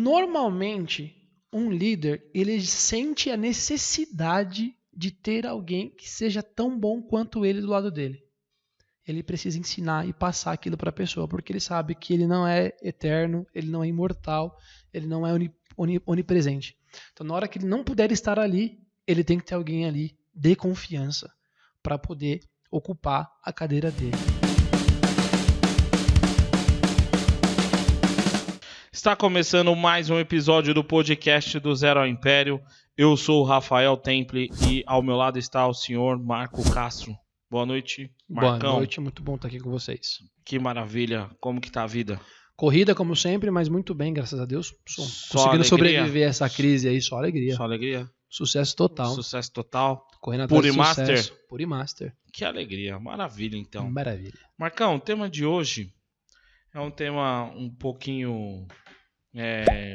Normalmente, um líder, ele sente a necessidade de ter alguém que seja tão bom quanto ele do lado dele. Ele precisa ensinar e passar aquilo para a pessoa, porque ele sabe que ele não é eterno, ele não é imortal, ele não é onipresente. Então, na hora que ele não puder estar ali, ele tem que ter alguém ali de confiança para poder ocupar a cadeira dele. Está começando mais um episódio do podcast do Zero ao Império. Eu sou o Rafael Temple e ao meu lado está o senhor Marco Castro. Boa noite, Marcão. Boa noite, muito bom estar aqui com vocês. Que maravilha, como que tá a vida? Corrida como sempre, mas muito bem, graças a Deus. Só Conseguindo alegria? sobreviver a essa crise aí, só alegria. Só alegria? Sucesso total. Sucesso total? Correndo atrás de Purimaster? sucesso. Purimaster. Que alegria, maravilha então. Maravilha. Marcão, o tema de hoje é um tema um pouquinho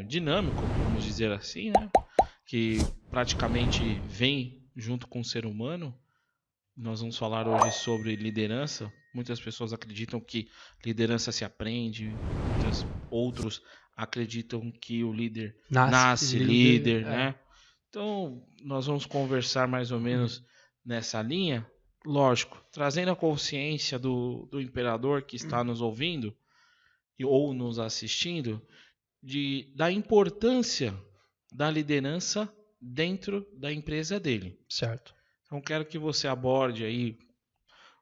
dinâmico, vamos dizer assim, né? Que praticamente vem junto com o ser humano. Nós vamos falar hoje sobre liderança. Muitas pessoas acreditam que liderança se aprende, outros acreditam que o líder nasce líder, né? Então, nós vamos conversar mais ou menos nessa linha. Lógico, trazendo a consciência do imperador que está nos ouvindo ou nos assistindo, da importância da liderança dentro da empresa dele. Certo. Então, quero que você aborde aí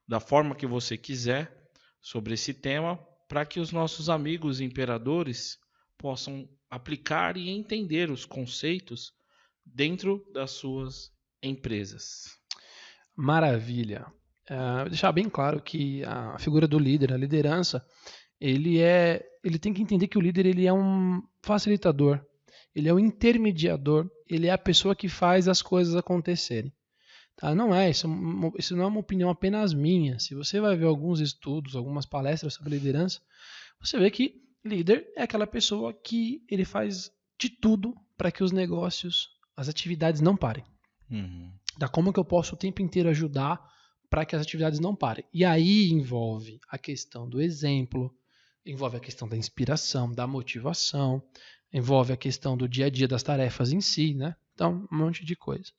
da forma que você quiser sobre esse tema, para que os nossos amigos imperadores possam aplicar e entender os conceitos dentro das suas empresas. Maravilha. Vou deixar bem claro que a figura do líder, a liderança, ele tem que entender que o líder ele é um facilitador, ele é um intermediador, ele é a pessoa que faz as coisas acontecerem. Tá? Isso não é uma opinião apenas minha. Se você vai ver alguns estudos, algumas palestras sobre liderança, você vê que líder é aquela pessoa que ele faz de tudo para que os negócios, as atividades não parem. Da como que eu posso o tempo inteiro ajudar para que as atividades não parem. E aí envolve a questão do exemplo, envolve a questão da inspiração, da motivação, envolve a questão do dia a dia das tarefas em si, né? Então, um monte de coisa.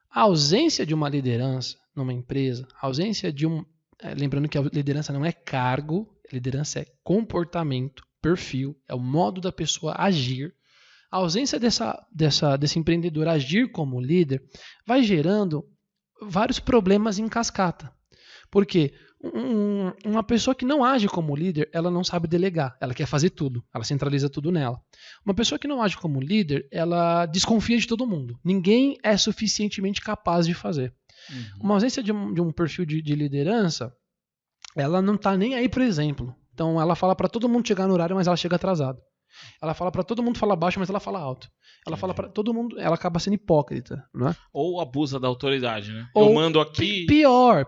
A ausência de uma liderança numa empresa, a ausência de lembrando que a liderança não é cargo, a liderança é comportamento, perfil, é o modo da pessoa agir. A ausência desse empreendedor agir como líder vai gerando vários problemas em cascata. Por quê? Uma pessoa que não age como líder, ela não sabe delegar, ela quer fazer tudo, ela centraliza tudo nela. Uma pessoa que não age como líder, ela desconfia de todo mundo. Ninguém é suficientemente capaz de fazer. Uma ausência de um perfil de liderança, ela não está nem aí, por exemplo. Então ela fala para todo mundo chegar no horário, mas ela chega atrasado. Ela fala para todo mundo falar baixo, mas ela fala alto. Ela fala para todo mundo, ela acaba sendo hipócrita, não é? Ou abusa da autoridade, né? Ou eu mando aqui. Pior.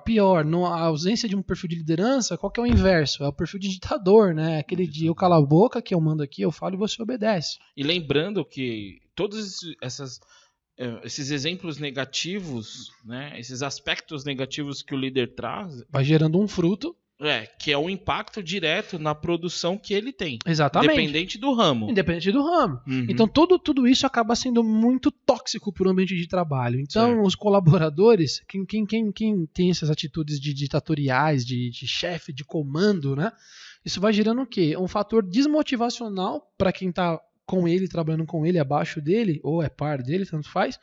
A ausência de um perfil de liderança, qual que é o inverso? É o perfil de ditador, né? Aquele de eu calo a boca, que eu mando aqui, eu falo e você obedece. E lembrando que todos esses exemplos negativos, né? Esses aspectos negativos que o líder traz, vai gerando um fruto. Que é o impacto direto na produção que ele tem. Exatamente. Independente do ramo. Então, tudo isso acaba sendo muito tóxico para o ambiente de trabalho. Então, certo. Os colaboradores, quem tem essas atitudes ditatoriais, de chefe, de comando, né? Isso vai gerando o quê? Um fator desmotivacional para quem está com ele, trabalhando com ele, abaixo dele, ou é par dele, tanto faz.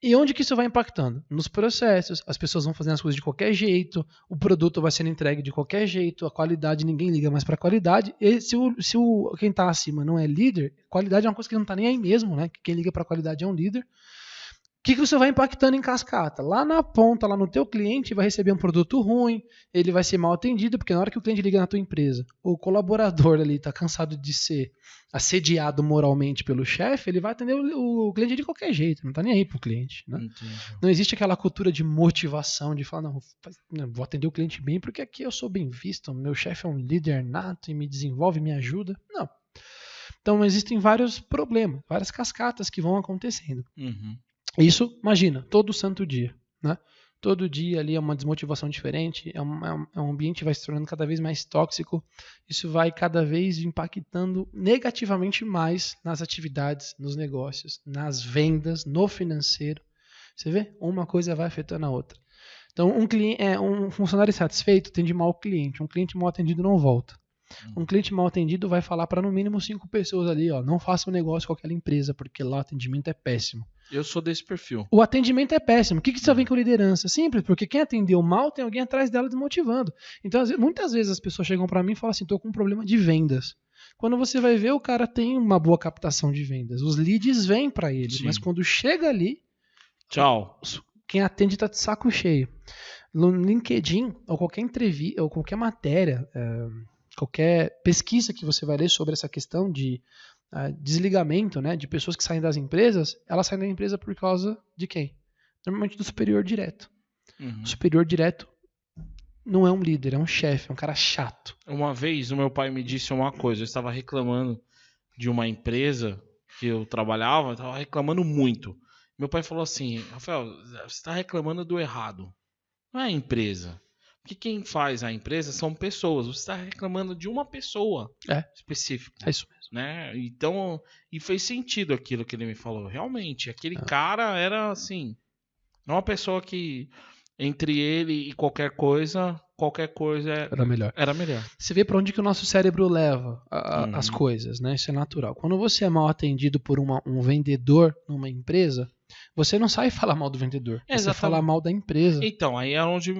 E onde que isso vai impactando? Nos processos, as pessoas vão fazendo as coisas de qualquer jeito, o produto vai sendo entregue de qualquer jeito, a qualidade, ninguém liga mais para a qualidade. E se quem está acima não é líder, qualidade é uma coisa que não está nem aí mesmo, né? Quem liga para a qualidade é um líder. O que você vai impactando em cascata? Lá na ponta, lá no teu cliente, vai receber um produto ruim, ele vai ser mal atendido, porque na hora que o cliente liga na tua empresa, o colaborador ali está cansado de ser assediado moralmente pelo chefe, ele vai atender o cliente de qualquer jeito, não está nem aí pro cliente. Né? Não existe aquela cultura de motivação, de falar, não, vou atender o cliente bem, porque aqui eu sou bem visto, meu chefe é um líder nato e me desenvolve, me ajuda. Não. Então existem vários problemas, várias cascatas que vão acontecendo. Isso, imagina, todo santo dia, né? Todo dia ali é uma desmotivação diferente, é um ambiente que vai se tornando cada vez mais tóxico. Isso vai cada vez impactando negativamente mais nas atividades, nos negócios, nas vendas, no financeiro. Você vê? Uma coisa vai afetando a outra. Então, um funcionário insatisfeito atende mal o cliente. Um cliente mal atendido não volta. Um cliente mal atendido vai falar para no mínimo 5 pessoas ali, ó, não faça um negócio com aquela empresa, porque lá o atendimento é péssimo. Eu sou desse perfil. O atendimento é péssimo. O que isso vem com liderança? Simples, porque quem atendeu mal tem alguém atrás dela desmotivando. Então, muitas vezes as pessoas chegam para mim e falam assim, estou com um problema de vendas. Quando você vai ver, o cara tem uma boa captação de vendas. Os leads vêm para ele, Sim. mas quando chega ali, Tchau. Quem atende está de saco cheio. No LinkedIn, ou qualquer entrevista, ou qualquer matéria, qualquer pesquisa que você vai ler sobre essa questão de desligamento, né, de pessoas que saem das empresas, elas saem da empresa por causa de quem? Normalmente do superior direto. Uhum. O superior direto não é um líder, é um chefe, é um cara chato. Uma vez o meu pai me disse uma coisa, eu estava reclamando de uma empresa que eu trabalhava, eu estava reclamando muito. Meu pai falou assim, Rafael, você está reclamando do errado. Não é a empresa. Porque quem faz a empresa são pessoas. Você está reclamando de uma pessoa específica. É isso mesmo. Né? Então, e fez sentido aquilo que ele me falou. Realmente, aquele cara era assim, não uma pessoa que entre ele e qualquer coisa era melhor. Você vê para onde que o nosso cérebro leva as coisas, né? Isso é natural. Quando você é mal atendido por um vendedor numa empresa, você não sai falar mal do vendedor. Você fala mal da empresa. Então, aí é onde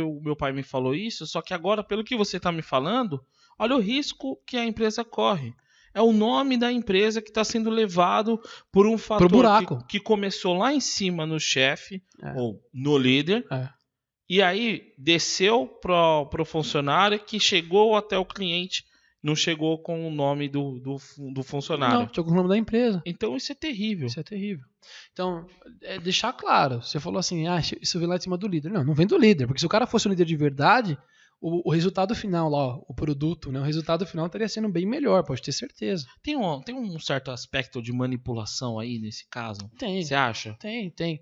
o meu pai me falou isso, só que agora, pelo que você está me falando, olha o risco que a empresa corre. É o nome da empresa que está sendo levado por um fator que começou lá em cima no chefe ou no líder. E aí desceu pro funcionário que chegou até o cliente, não chegou com o nome do funcionário. Não, chegou com o nome da empresa. Então isso é terrível. Isso é terrível. Então, deixar claro, você falou assim, isso vem lá de cima do líder. Não vem do líder, porque se o cara fosse um líder de verdade, o resultado final lá, o produto, né, o resultado final estaria sendo bem melhor, pode ter certeza. Tem um certo aspecto de manipulação aí nesse caso? Tem. Você acha? Tem.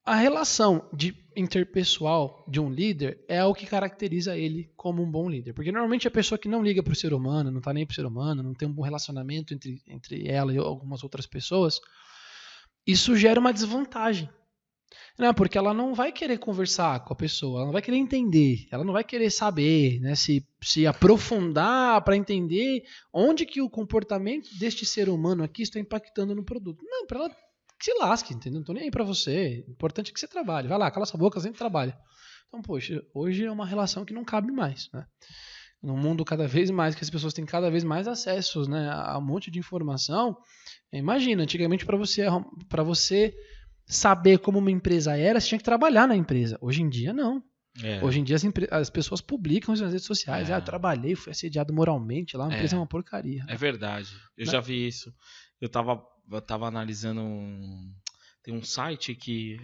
A relação interpessoal de um líder é o que caracteriza ele como um bom líder. Porque normalmente a pessoa que não liga para o ser humano, não está nem para o ser humano, não tem um bom relacionamento entre ela e algumas outras pessoas, isso gera uma desvantagem. Não, porque ela não vai querer conversar com a pessoa, ela não vai querer entender, ela não vai querer saber, né, se aprofundar para entender onde que o comportamento deste ser humano aqui está impactando no produto. Não, para ela que se lasque, entendeu? Não tô nem aí pra você. O importante é que você trabalhe. Vai lá, cala sua boca, sempre trabalha. Então, poxa, hoje é uma relação que não cabe mais, né? No mundo cada vez mais, que as pessoas têm cada vez mais acessos, né, a um monte de informação. Imagina, antigamente para você saber como uma empresa era, você tinha que trabalhar na empresa. Hoje em dia, não. Hoje em dia as pessoas publicam nas redes sociais. Eu trabalhei, fui assediado moralmente lá, a empresa é uma porcaria. É verdade. Eu já vi isso. Eu tava analisando tem um site que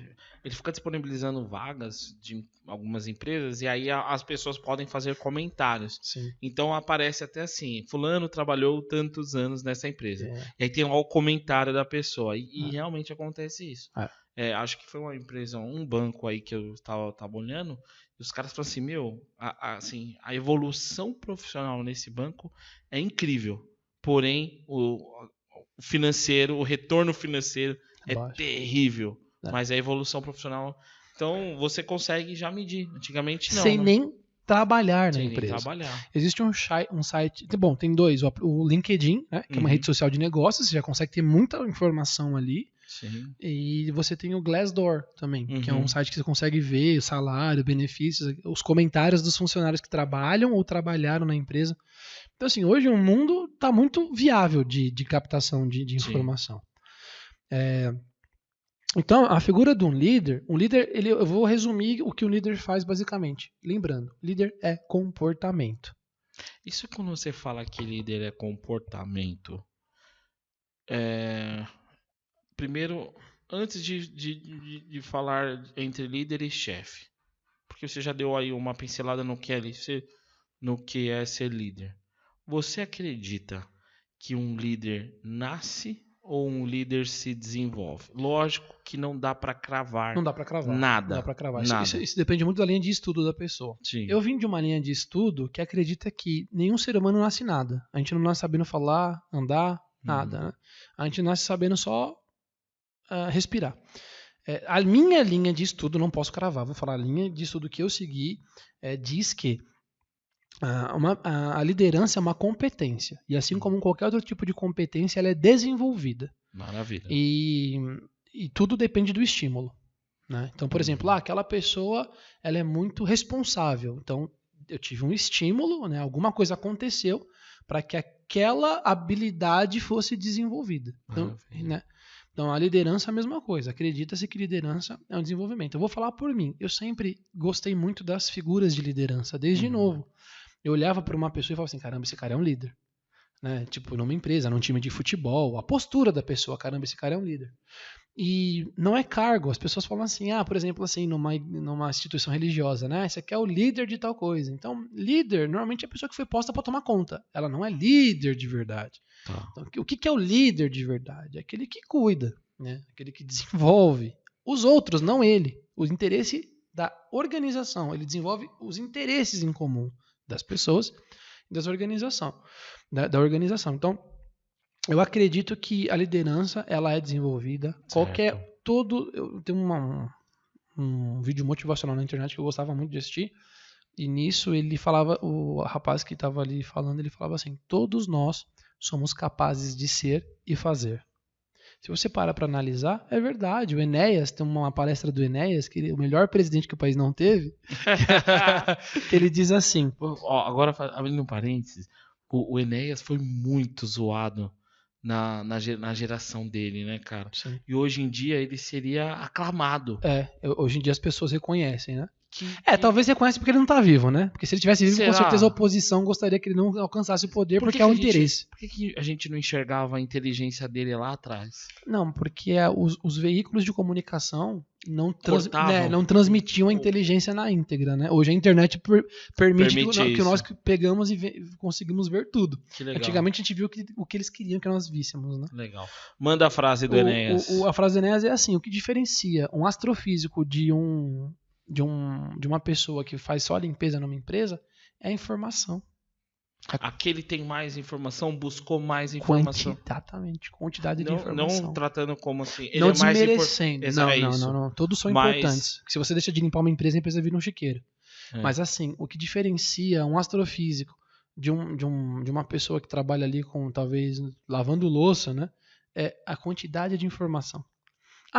ele fica disponibilizando vagas de algumas empresas e aí as pessoas podem fazer comentários. Sim. Então aparece até assim, fulano trabalhou tantos anos nessa empresa. E aí tem o comentário da pessoa e realmente acontece isso. Acho que foi uma empresa, um banco aí que eu tava olhando e os caras falaram assim, a evolução profissional nesse banco é incrível. Porém, o retorno financeiro é terrível, mas a evolução profissional, então você consegue já medir. Antigamente não. Sem nem trabalhar na Sem empresa. Nem trabalhar. Existe um site, bom, tem dois, o LinkedIn, né, que é uma rede social de negócios, você já consegue ter muita informação ali. Sim. E você tem o Glassdoor também, que é um site que você consegue ver o salário, benefícios, os comentários dos funcionários que trabalham ou trabalharam na empresa. Então, assim, hoje o mundo está muito viável de captação de informação. Então, a figura de um líder, eu vou resumir o que o líder faz basicamente. Lembrando, líder é comportamento. Isso quando você fala que líder é comportamento, primeiro, antes de falar entre líder e chefe, porque você já deu aí uma pincelada no que é ser líder. Você acredita que um líder nasce ou um líder se desenvolve? Lógico que não dá para cravar. Não dá para cravar. Nada. Não dá para cravar. Nada. Isso depende muito da linha de estudo da pessoa. Sim. Eu vim de uma linha de estudo que acredita que nenhum ser humano nasce nada. A gente não nasce sabendo falar, andar, nada. Né? A gente nasce sabendo só respirar. A minha linha de estudo, não posso cravar, vou falar, a linha de estudo que eu segui diz que a liderança é uma competência. E assim como qualquer outro tipo de competência, ela é desenvolvida. Maravilha. E tudo depende do estímulo. Né? Então, por exemplo, aquela pessoa ela é muito responsável. Então, eu tive um estímulo, né? Alguma coisa aconteceu para que aquela habilidade fosse desenvolvida. Então, né? Então, a liderança é a mesma coisa. Acredita-se que liderança é um desenvolvimento. Eu vou falar por mim. Eu sempre gostei muito das figuras de liderança, desde novo. Eu olhava para uma pessoa e falava assim, caramba, esse cara é um líder. Né? Tipo, numa empresa, num time de futebol, a postura da pessoa, caramba, esse cara é um líder. E não é cargo. As pessoas falam assim, por exemplo, assim, numa instituição religiosa, né? Esse aqui é o líder de tal coisa. Então, líder, normalmente é a pessoa que foi posta para tomar conta. Ela não é líder de verdade. Tá. Então, o que é o líder de verdade? É aquele que cuida, né? Aquele que desenvolve os outros, não ele. O interesse da organização. Ele desenvolve os interesses em comum das pessoas e da organização. Então, eu acredito que a liderança ela é desenvolvida. Eu tenho um vídeo motivacional na internet que eu gostava muito de assistir. E nisso ele falava, o rapaz que estava ali falando, ele falava assim: todos nós somos capazes de ser e fazer. Se você para analisar, é verdade. O Enéas, tem uma palestra do Enéas, que o melhor presidente que o país não teve, que ele diz assim. Agora, abrindo um parênteses, o Enéas foi muito zoado na geração dele, né, cara? Sim. E hoje em dia ele seria aclamado. Hoje em dia as pessoas reconhecem, né? Talvez reconhece porque ele não tá vivo, né? Porque se ele tivesse vivo, com certeza a oposição gostaria que ele não alcançasse o poder, porque é o interesse. Por que a gente não enxergava a inteligência dele lá atrás? Não, porque os veículos de comunicação não transmitiam a inteligência na íntegra, né? Hoje a internet permite que nós pegamos e conseguimos ver tudo. Que legal. Antigamente a gente viu o que eles queriam que nós víssemos, né? Legal. Manda a frase do Enéas. A frase do Enéas é assim: o que diferencia um astrofísico de uma pessoa que faz só limpeza numa empresa é a informação. Aquele tem mais informação, buscou mais informação. Exatamente, quantidade de informação. Não tratando como assim. Ele não é mais desmerecendo. Não. Todos são importantes. Se você deixa de limpar uma empresa, a empresa vira um chiqueiro. Mas assim, o que diferencia um astrofísico de uma pessoa que trabalha ali com, talvez, lavando louça, né? É a quantidade de informação.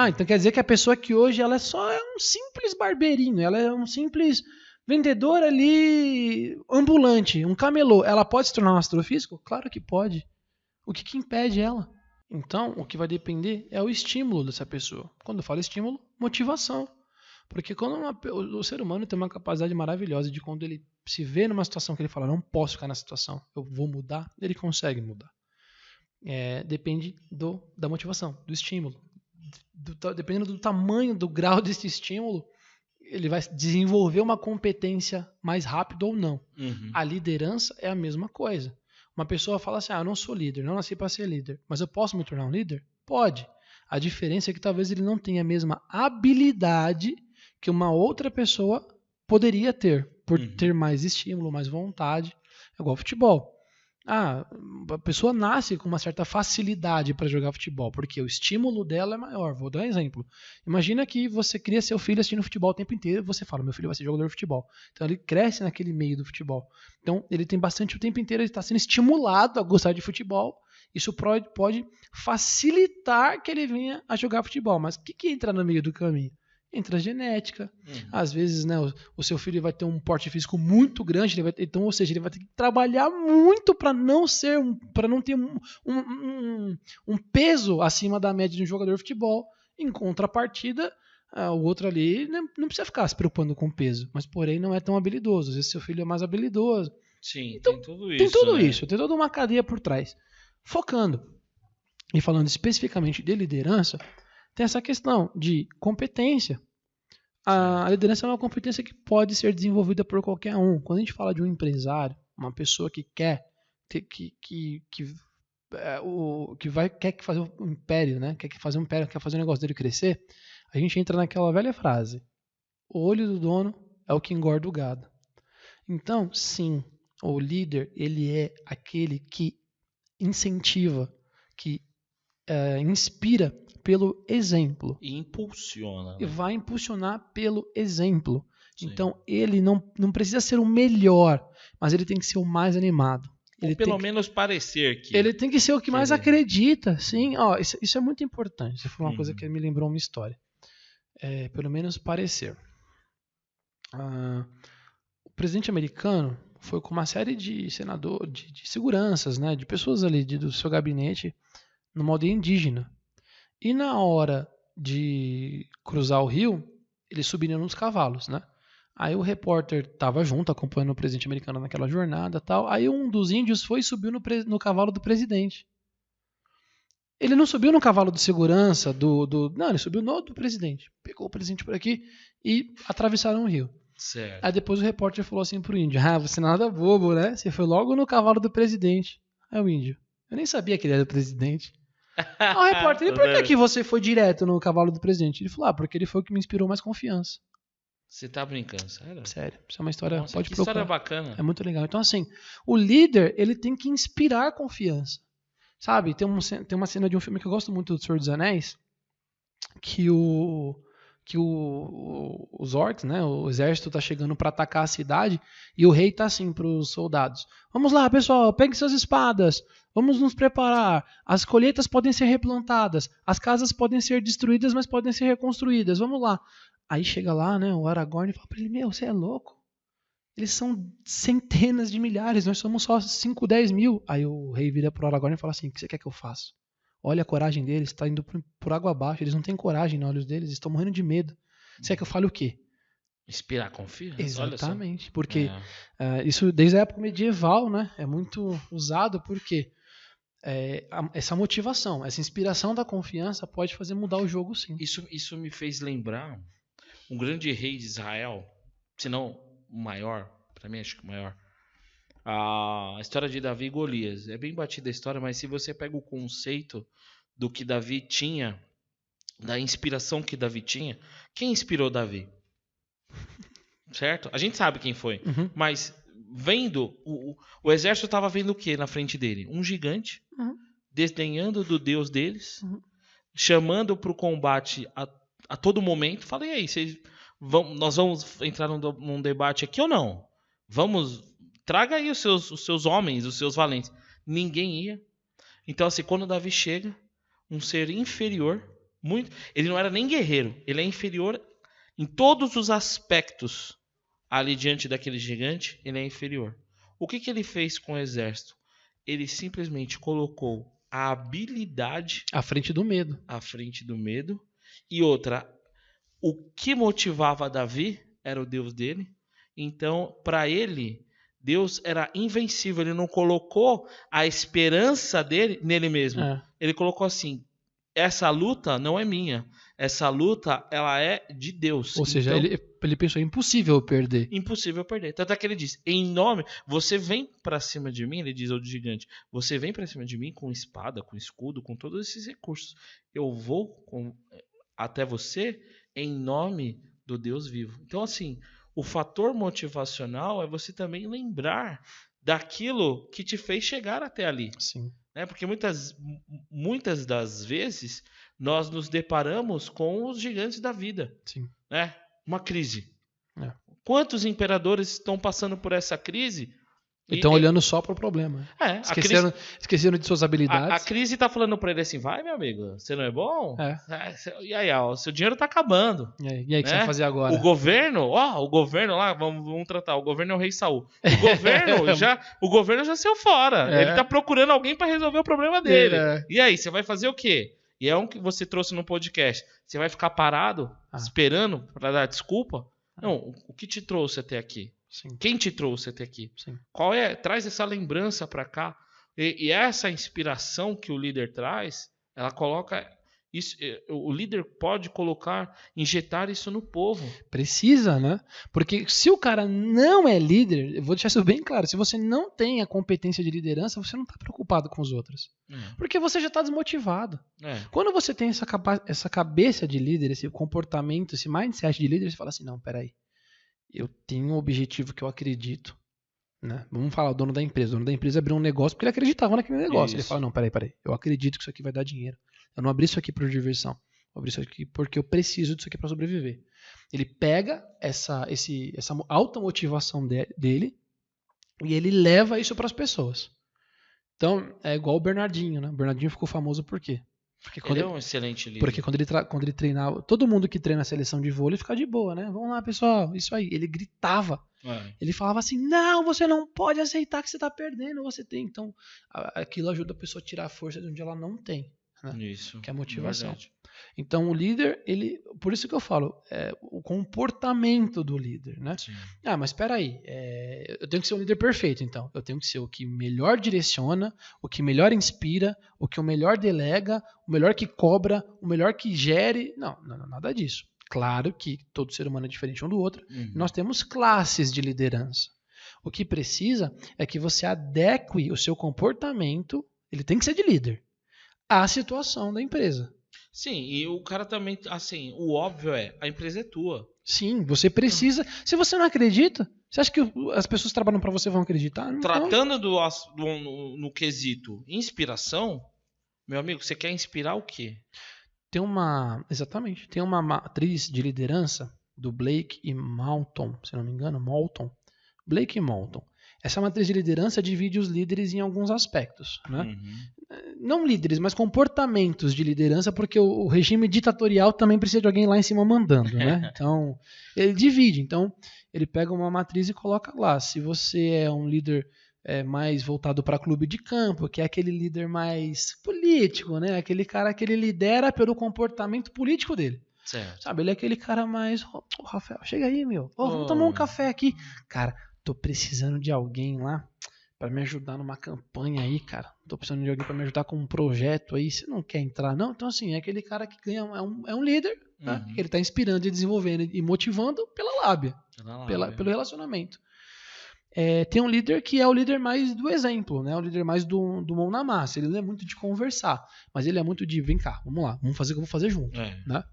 Então quer dizer que a pessoa que hoje ela só é um simples barbeirinho, ela é um simples vendedor ali ambulante, um camelô. Ela pode se tornar um astrofísico? Claro que pode. O que impede ela? Então, o que vai depender é o estímulo dessa pessoa. Quando eu falo estímulo, motivação. Porque quando o ser humano tem uma capacidade maravilhosa de quando ele se vê numa situação que ele fala, não posso ficar nessa situação, eu vou mudar, ele consegue mudar. Depende da motivação, do estímulo. Dependendo do tamanho, do grau desse estímulo, ele vai desenvolver uma competência mais rápido ou não. A liderança é a mesma coisa. Uma pessoa fala assim, eu não sou líder, não nasci para ser líder, mas eu posso me tornar um líder? Pode. A diferença é que talvez ele não tenha a mesma habilidade que uma outra pessoa poderia ter, por ter mais estímulo, mais vontade. É igual futebol. A pessoa nasce com uma certa facilidade para jogar futebol, porque o estímulo dela é maior. Vou dar um exemplo. Imagina que você cria seu filho assistindo futebol o tempo inteiro e você fala, meu filho vai ser jogador de futebol. Então ele cresce naquele meio do futebol. Então ele tem bastante o tempo inteiro, ele está sendo estimulado a gostar de futebol. Isso pode facilitar que ele venha a jogar futebol. Mas o que entra no meio do caminho? Entra a genética. Às vezes, né, o seu filho vai ter um porte físico muito grande, então, ou seja, ele vai ter que trabalhar muito para não ter um peso acima da média de um jogador de futebol. Em contrapartida, o outro ali não precisa ficar se preocupando com peso, mas porém não é tão habilidoso. Às vezes seu filho é mais habilidoso. Sim, então, tem tudo isso. Tem tudo né? isso, tem toda uma cadeia por trás. Focando e falando especificamente de liderança, tem essa questão de competência. A liderança é uma competência que pode ser desenvolvida por qualquer um. Quando a gente fala de um empresário, uma pessoa que quer quer fazer um império, né? Quer fazer um império, quer fazer o negócio dele crescer, a gente entra naquela velha frase: o olho do dono é o que engorda o gado. Então, sim, o líder, ele é aquele que incentiva, que inspira pelo exemplo. E impulsiona. E Né? vai impulsionar pelo exemplo. Sim. Então, ele não precisa ser o melhor, mas ele tem que ser o mais animado. Ou pelo menos parecer que... Ele tem que ser o que mais acredita, sim. Isso é muito importante. Isso foi uma coisa que me lembrou uma história. Pelo menos parecer. O presidente americano foi com uma série de senadores, de seguranças, né, de pessoas ali do seu gabinete, numa aldeia indígena. E na hora de cruzar o rio, eles subiram nos cavalos, né? Aí o repórter estava junto, acompanhando o presidente americano naquela jornada e tal. Aí um dos índios foi e subiu no cavalo do presidente. Ele não subiu no cavalo de segurança Não, ele subiu no do presidente. Pegou o presidente por aqui e atravessaram o rio. Certo. Aí depois o repórter falou assim pro índio: você não é nada bobo, né? Você foi logo no cavalo do presidente. Aí o índio: eu nem sabia que ele era o presidente. O repórter: e por que você foi direto no cavalo do presidente? Ele falou: porque ele foi o que me inspirou mais confiança. Você tá brincando, sério? Sério, isso é uma história, Nossa, pode que procurar. História bacana. É muito legal. Então, assim, o líder, ele tem que inspirar confiança. Sabe, tem uma cena de um filme que eu gosto muito do Senhor dos Anéis, que os orcs, né, o exército tá chegando para atacar a cidade, e o rei tá assim pros soldados: vamos lá, pessoal, peguem suas espadas, vamos nos preparar, as colheitas podem ser replantadas, as casas podem ser destruídas, mas podem ser reconstruídas, vamos lá. Aí chega lá, né, o Aragorn, e fala pra ele: você é louco? Eles são centenas de milhares, nós somos só 5, 10 mil. Aí o rei vira pro Aragorn e fala assim: o que você quer que eu faça? Olha a coragem deles, está indo por água abaixo, eles não têm coragem nos olhos deles, estão morrendo de medo. Você quer que eu fale o quê? Inspirar confiança. Exatamente, porque isso desde a época medieval, né, é muito usado, porque essa motivação, essa inspiração da confiança pode fazer mudar o jogo, sim. Isso me fez lembrar um grande rei de Israel, se não o maior, para mim acho que o maior, a história de Davi e Golias. É bem batida a história, mas se você pega o conceito do que Davi tinha, da inspiração que Davi tinha, quem inspirou Davi? Certo? A gente sabe quem foi, mas vendo, o exército estava vendo o que na frente dele? Um gigante, desdenhando do Deus deles, chamando para o combate a todo momento. Falei: aí, nós vamos entrar num debate aqui ou não? Traga aí os seus homens, os seus valentes. Ninguém ia. Então, assim, quando Davi chega, um ser inferior, ele não era nem guerreiro, ele é inferior em todos os aspectos. Ali diante daquele gigante, ele é inferior. O que ele fez com o exército? Ele simplesmente colocou a habilidade à frente do medo. E outra, o que motivava Davi era o Deus dele. Então, para ele, Deus era invencível. Ele não colocou a esperança dele nele mesmo. Ele colocou assim: essa luta não é minha. Essa luta, ela é de Deus. Ou seja, ele pensou: impossível perder. Impossível perder. Tanto é que ele diz: em nome, você vem para cima de mim, ele diz ao gigante, você vem para cima de mim com espada, com escudo, com todos esses recursos. Eu vou até você em nome do Deus vivo. Então, assim, o fator motivacional é você também lembrar daquilo que te fez chegar até ali. Sim. Né? Porque muitas das vezes nós nos deparamos com os gigantes da vida. Sim. Né? Uma crise. Quantos imperadores estão passando por essa crise? E estão olhando só para o problema. Esqueceram de suas habilidades. A crise está falando para ele assim: vai, meu amigo, você não é bom? E aí, o seu dinheiro está acabando. E aí, o que você vai fazer agora? O governo lá, vamos tratar. O governo é o rei Saul. O governo já saiu fora. Ele está procurando alguém para resolver o problema dele. E aí, você vai fazer o quê? E é um que você trouxe no podcast. Você vai ficar parado, esperando para dar desculpa? Não, o que te trouxe até aqui? Sim. Quem te trouxe até aqui? Sim. Traz essa lembrança para cá. E essa inspiração que o líder traz, ela coloca Isso, o líder pode injetar isso no povo. Precisa, né? Porque se o cara não é líder, eu vou deixar isso bem claro, se você não tem a competência de liderança, você não está preocupado com os outros. Porque você já está desmotivado. Quando você tem essa cabeça de líder, esse comportamento, esse mindset de líder, você fala assim, não, peraí, eu tenho um objetivo que eu acredito. Né? Vamos falar, o dono da empresa. O dono da empresa abriu um negócio porque ele acreditava naquele negócio. Ele fala, não, peraí, eu acredito que isso aqui vai dar dinheiro. Eu não abri isso aqui por diversão. Eu abri isso aqui porque eu preciso disso aqui para sobreviver. Ele pega essa alta motivação dele e ele leva isso para as pessoas. Então, é igual o Bernardinho, né? O Bernardinho ficou famoso por quê? Porque ele é um excelente líder. Porque quando ele treinava, todo mundo que treina a seleção de vôlei fica de boa, né? Vamos lá, pessoal, isso aí. Ele gritava. Ele falava assim, não, você não pode aceitar que você está perdendo, você tem. Então, aquilo ajuda a pessoa a tirar a força de onde ela não tem. Né? Isso. Que é a motivação. Verdade. Então, o líder, por isso que eu falo, o comportamento do líder, né? Sim. Mas espera aí, eu tenho que ser um líder perfeito, então. Eu tenho que ser o que melhor direciona, o que melhor inspira, o que o melhor delega, o melhor que cobra, o melhor que gere. Não, nada disso. Claro que todo ser humano é diferente um do outro. Nós temos classes de liderança. O que precisa é que você adeque o seu comportamento, ele tem que ser de líder, à situação da empresa. Sim, e o cara também, assim, o óbvio a empresa é tua. Sim, você precisa. Se você não acredita, você acha que as pessoas que trabalham para você vão acreditar? Não. Tratando no quesito inspiração, meu amigo, você quer inspirar o quê? Tem uma matriz de liderança do Blake e Moulton, se não me engano, Blake e Moulton. Essa matriz de liderança divide os líderes em alguns aspectos, né? Não líderes, mas comportamentos de liderança, porque o regime ditatorial também precisa de alguém lá em cima mandando, né? Então, ele divide. Então, ele pega uma matriz e coloca lá. Se você é um líder mais voltado para clube de campo, que é aquele líder mais político, né? Aquele cara que ele lidera pelo comportamento político dele. Certo. Sabe, ele é aquele cara mais... Rafael, chega aí, meu. Vamos tomar um café aqui. Cara, tô precisando de alguém lá para me ajudar numa campanha aí, cara. Tô precisando de alguém para me ajudar com um projeto aí. Você não quer entrar, não? Então, assim, é aquele cara que ganha, é um líder, né? Que ele tá inspirando e desenvolvendo e motivando pela lábia, pelo relacionamento. Tem um líder que é o líder mais do exemplo, né? O líder mais do mão na massa. Ele não é muito de conversar, mas ele é muito de, vem cá, vamos lá, vamos fazer o que eu vou fazer junto, né?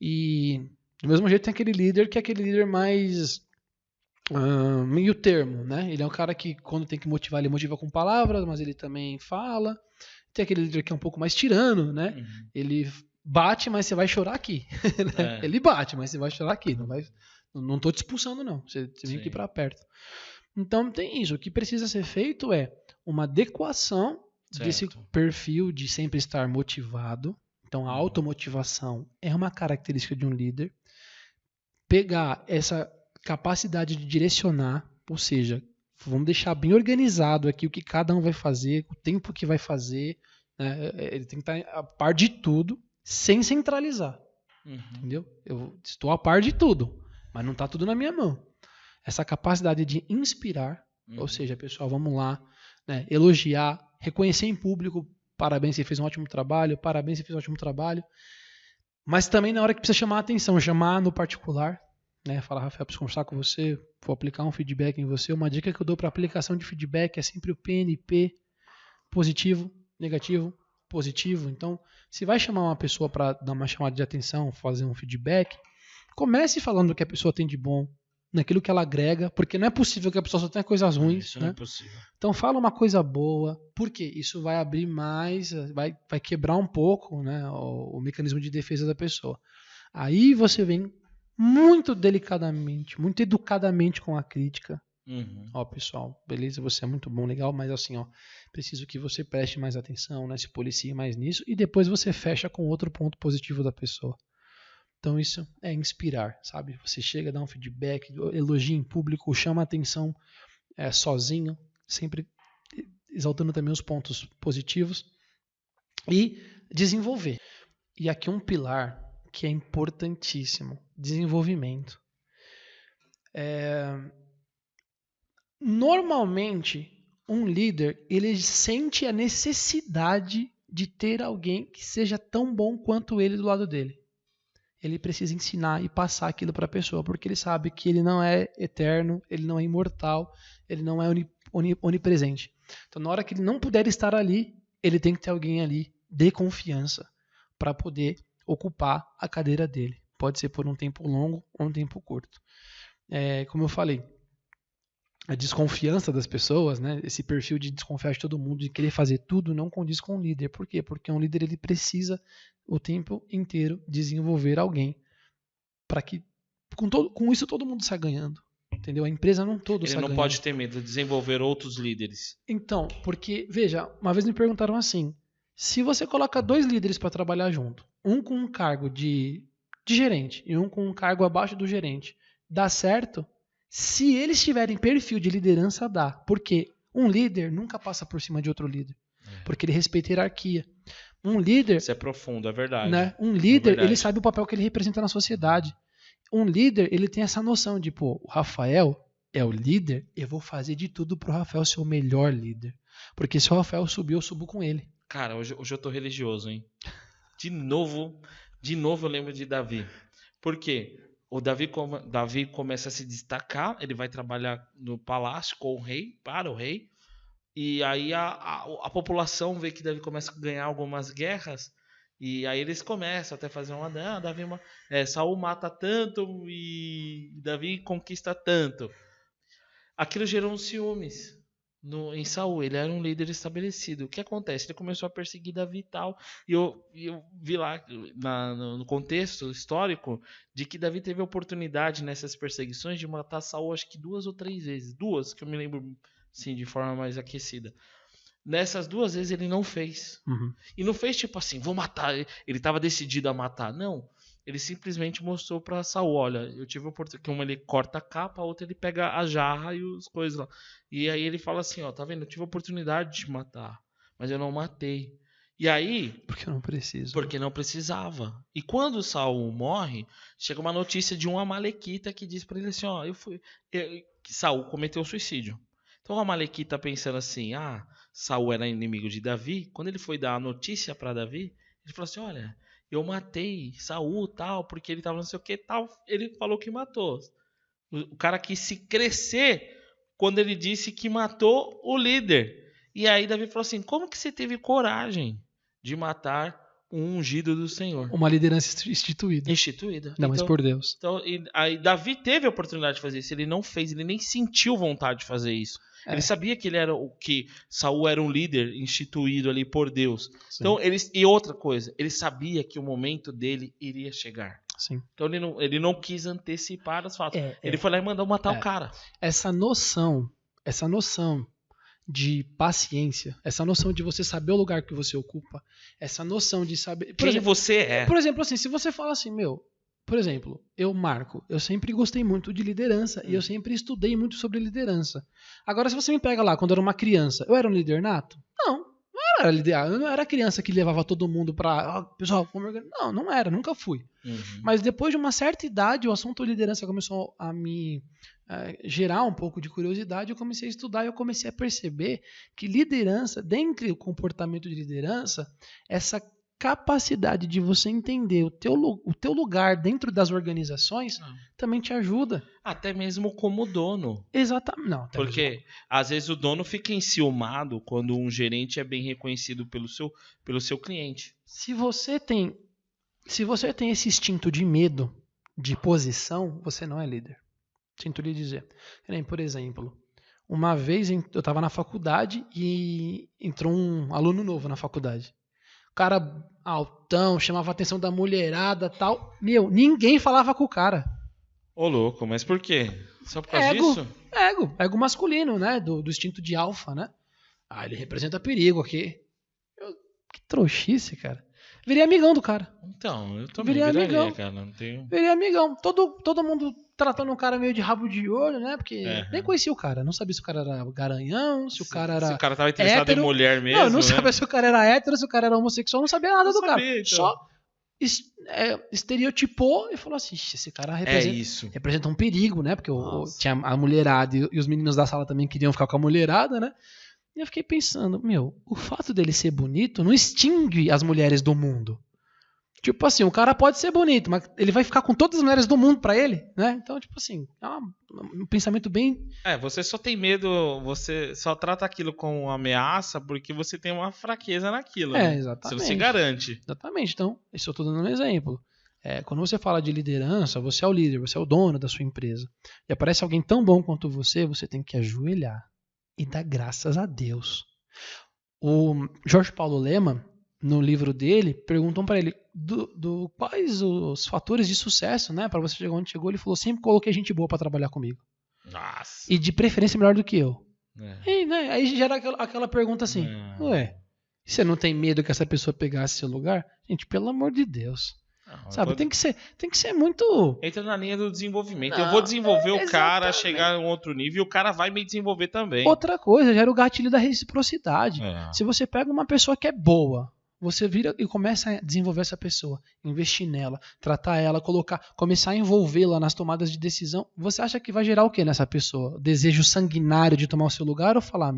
E do mesmo jeito tem aquele líder que é aquele líder mais... meio termo, né? Ele é um cara que quando tem que motivar, ele motiva com palavras, mas ele também fala. Tem aquele líder que é um pouco mais tirano, né? Ele bate, mas você vai chorar aqui. Ele bate, mas você vai chorar aqui. Não tô te expulsando, não. Você vem aqui para perto. Então tem isso. O que precisa ser feito é uma adequação desse perfil de sempre estar motivado. Então a automotivação é uma característica de um líder. Pegar essa capacidade de direcionar, ou seja, vamos deixar bem organizado aqui o que cada um vai fazer, o tempo que vai fazer, né? Ele tem que estar a par de tudo, sem centralizar, entendeu? Eu estou a par de tudo, mas não está tudo na minha mão. Essa capacidade de inspirar, ou seja, pessoal, vamos lá, né? Elogiar, reconhecer em público, parabéns, você fez um ótimo trabalho, parabéns, você fez um ótimo trabalho, mas também na hora que precisa chamar a atenção, chamar no particular, né, falar, Rafael, preciso conversar com você, vou aplicar um feedback em você. Uma dica que eu dou para aplicação de feedback é sempre o PNP, positivo, negativo, positivo. Então, se vai chamar uma pessoa para dar uma chamada de atenção, fazer um feedback, comece falando o que a pessoa tem de bom, naquilo que ela agrega, porque não é possível que a pessoa só tenha coisas ruins. Isso né? Não é possível. Então, fala uma coisa boa, porque isso vai abrir mais, vai quebrar um pouco, né, o mecanismo de defesa da pessoa. Aí você vem muito delicadamente, muito educadamente com a crítica. Ó, pessoal, beleza, você é muito bom, legal, mas assim, ó, preciso que você preste mais atenção, né, se policie mais nisso, e depois você fecha com outro ponto positivo da pessoa. Então isso é inspirar, sabe? Você chega, dá um feedback, elogia em público, chama a atenção sozinho, sempre exaltando também os pontos positivos e desenvolver. E aqui um pilar que é importantíssimo, desenvolvimento. Normalmente, um líder, ele sente a necessidade de ter alguém que seja tão bom quanto ele do lado dele. Ele precisa ensinar e passar aquilo para a pessoa, porque ele sabe que ele não é eterno, ele não é imortal, ele não é onipresente. Então, na hora que ele não puder estar ali, ele tem que ter alguém ali de confiança para poder ocupar a cadeira dele. Pode ser por um tempo longo ou um tempo curto. Como eu falei, a desconfiança das pessoas, né, esse perfil de desconfiar de todo mundo, de querer fazer tudo, não condiz com o líder. Por quê? Porque um líder ele precisa o tempo inteiro desenvolver alguém para que com isso todo mundo saia ganhando. Entendeu? A empresa não todo Ele sai não ganhando. pode ter medo de desenvolver outros líderes. Então, porque, veja, uma vez me perguntaram assim, se você coloca 2 líderes para trabalhar junto, um com um cargo de gerente e um com um cargo abaixo do gerente, dá certo? Se eles tiverem perfil de liderança, dá. Porque um líder nunca passa por cima de outro líder. Porque ele respeita a hierarquia. Um líder... Isso é profundo, é verdade. Né? Um líder, ele sabe o papel que ele representa na sociedade. Um líder, ele tem essa noção de, pô, o Rafael é o líder, eu vou fazer de tudo pro Rafael ser o melhor líder. Porque se o Rafael subir, eu subo com ele. Cara, hoje eu tô religioso, hein? De novo eu lembro de Davi. Por quê? O Davi começa a se destacar, ele vai trabalhar no palácio com o rei, para o rei, e aí a população vê que Davi começa a ganhar algumas guerras, e aí eles começam até fazer Saul mata tanto e Davi conquista tanto. Aquilo gerou uns ciúmes em Saul. Ele era um líder estabelecido. O que acontece? Ele começou a perseguir Davi e tal. E eu vi lá no contexto histórico de que Davi teve a oportunidade nessas perseguições de matar Saul acho que 2 ou 3 vezes. 2, que eu me lembro assim, de forma mais aquecida. Nessas 2 vezes ele não fez. Uhum. E não fez tipo assim, vou matar. Ele estava decidido a matar. Não. Ele simplesmente mostrou pra Saul, olha, eu tive a oportunidade, que uma ele corta a capa, a outra ele pega a jarra e as coisas lá. E aí ele fala assim, ó, tá vendo, eu tive a oportunidade de matar, mas eu não matei. E aí... Porque eu não preciso. Porque não precisava. E quando Saul morre, chega uma notícia de um amalequita que diz pra ele assim, ó, que Saul cometeu suicídio. Então o amalequita pensando assim, Saul era inimigo de Davi, quando ele foi dar a notícia pra Davi, ele falou assim, olha... Eu matei Saul, tal, porque ele tava não sei o que, tal. Ele falou que matou. O cara quis se crescer quando ele disse que matou o líder. E aí Davi falou assim, como que você teve coragem de matar um ungido do Senhor? Uma liderança instituída. Não, mas por Deus. Então, aí Davi teve a oportunidade de fazer isso. Ele não fez, ele nem sentiu vontade de fazer isso. Ele sabia que que Saul era um líder instituído ali por Deus. Sim. Então, e outra coisa, ele sabia que o momento dele iria chegar. Sim. Então ele não quis antecipar os fatos. Ele foi lá e mandou matar o cara. Essa noção de paciência, essa noção de você saber o lugar que você ocupa, essa noção de saber... Quem você é. Por exemplo, assim, se você fala assim, por exemplo, Marco, eu sempre gostei muito de liderança e eu sempre estudei muito sobre liderança. Agora, se você me pega lá, quando eu era uma criança, eu era um líder nato? Não era líder. Eu não era criança que levava todo mundo pra... pessoal, vamos organizar. Não era, nunca fui. Uhum. Mas depois de uma certa idade, o assunto liderança começou a me gerar um pouco de curiosidade, eu comecei a estudar e eu comecei a perceber que liderança, dentre o comportamento de liderança, essa capacidade de você entender o teu lugar dentro das organizações também te ajuda. Até mesmo como dono. Exatamente. Não, porque às vezes o dono fica enciumado quando um gerente é bem reconhecido pelo seu cliente. Se você tem esse instinto de medo, de posição, você não é líder. Sinto lhe dizer. Por exemplo, uma vez eu estava na faculdade e entrou um aluno novo na faculdade. O cara altão, chamava a atenção da mulherada e tal. Ninguém falava com o cara. Ô louco, mas por quê? Só por causa disso? Ego masculino, né? Do instinto de alfa, né? Ele representa perigo aqui. Que trouxice, cara. Virei amigão do cara. Então, eu também viraria, cara. Não tenho... Virei amigão. Todo mundo tratando o cara meio de rabo de olho, né? Porque nem conhecia o cara. Não sabia se o cara era garanhão, se o cara era... Se o cara tava interessado em mulher mesmo, não sabia se o cara era hétero, se o cara era homossexual. Não sabia nada do cara. Então... Só estereotipou e falou assim, esse cara representa um perigo, né? Porque tinha a mulherada e os meninos da sala também queriam ficar com a mulherada, né? E eu fiquei pensando, o fato dele ser bonito não extingue as mulheres do mundo. Tipo assim, o cara pode ser bonito, mas ele vai ficar com todas as mulheres do mundo pra ele, né? Então, tipo assim, é um pensamento bem... Você só tem medo, você só trata aquilo como uma ameaça porque você tem uma fraqueza naquilo, né? Exatamente. Você se garante. Exatamente. Então, isso eu tô dando um exemplo. Quando você fala de liderança, você é o líder, você é o dono da sua empresa. E aparece alguém tão bom quanto você tem que ajoelhar e dar graças a Deus. O Jorge Paulo Lemann, no livro dele, perguntam para ele quais os fatores de sucesso, né, para você chegar onde chegou. Ele falou: sempre coloquei gente boa para trabalhar comigo. Nossa. E de preferência melhor do que eu. E, né, aí gera aquela pergunta assim: ué, você não tem medo que essa pessoa pegasse seu lugar? Gente, pelo amor de Deus. Sabe, tem que ser muito... Entra na linha do desenvolvimento. Eu vou desenvolver o cara, chegar a um outro nível, e o cara vai me desenvolver também. Outra coisa, gera o gatilho da reciprocidade. Se você pega uma pessoa que é boa, você vira e começa a desenvolver essa pessoa, investir nela, tratar ela, começar a envolvê-la nas tomadas de decisão, você acha que vai gerar o que nessa pessoa? Desejo sanguinário de tomar o seu lugar ou falar,